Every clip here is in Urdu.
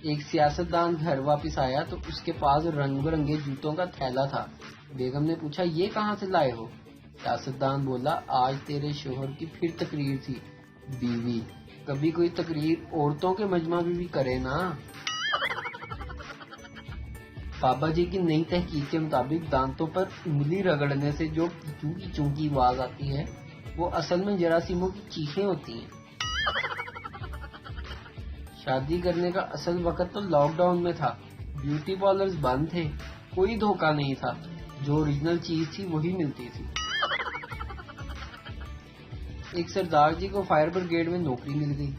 ایک سیاستدان گھر واپس آیا تو اس کے پاس رنگ برنگے جوتوں کا تھیلا تھا۔ بیگم نے پوچھا یہ کہاں سے لائے ہو؟ سیاستدان بولا آج تیرے شوہر کی پھر تقریر تھی۔ بیوی کبھی کوئی تقریر عورتوں کے مجمع بھی کرے نا۔ بابا جی کی نئی تحقیق کے مطابق دانتوں پر انگلی رگڑنے سے جو چونکی چونکی آواز آتی ہے وہ اصل میں جراثیموں کی چیخیں ہوتی ہیں۔ شادی کرنے کا اصل وقت تو لاک ڈاؤن میں تھا، بیوٹی پارلرز بند تھے، کوئی دھوکہ نہیں تھا، جو اوریجنل چیز تھی وہی ملتی تھی۔ ایک سردار جی کو فائر بریگیڈ میں نوکری مل گئی۔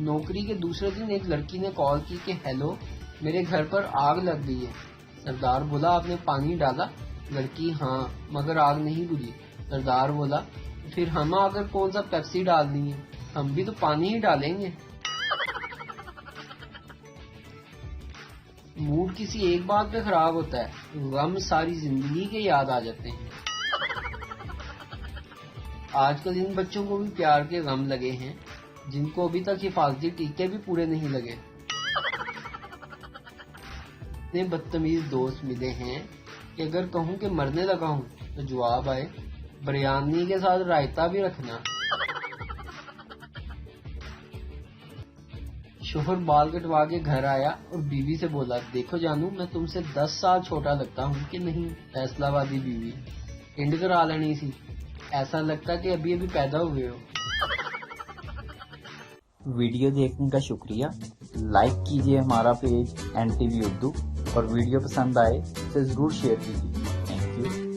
نوکری کے دوسرے دن ایک لڑکی نے کال کی کہ ہیلو میرے گھر پر آگ لگ گئی ہے۔ سردار بولا آپ نے پانی ڈالا؟ لڑکی ہاں مگر آگ نہیں بجھی۔ سردار بولا پھر ہم آ کر کون سا پیپسی ڈال دیں گے، ہم بھی تو پانی ہی ڈالیں گے۔ موڈ کسی ایک بات پہ خراب ہوتا ہے، غم ساری زندگی کے یاد آ جاتے ہیں۔ آج کل ان بچوں کو بھی پیار کے غم لگے ہیں جن کو ابھی تک حفاظتی ٹیکے بھی پورے نہیں لگے۔ اتنے بدتمیز دوست ملے ہیں کہ اگر کہوں کہ مرنے لگا ہوں تو جواب آئے بریانی کے ساتھ رائتا بھی رکھنا۔ شوہر بال کٹوا کے گھر آیا اور بیوی سے بولا دیکھو جانو میں تم سے 10 سال چھوٹا لگتا ہوں کہ نہیں؟ فیصلہ بازی بیوی انڈ کرا لینی سی، ایسا لگتا کہ ابھی ابھی پیدا ہوئے ہو۔ ویڈیو دیکھنے کا شکریہ، لائک کیجیے ہمارا پیج NTV اردو، اور ویڈیو پسند آئے تو ضرور شیئر کیجیے۔ Thank you.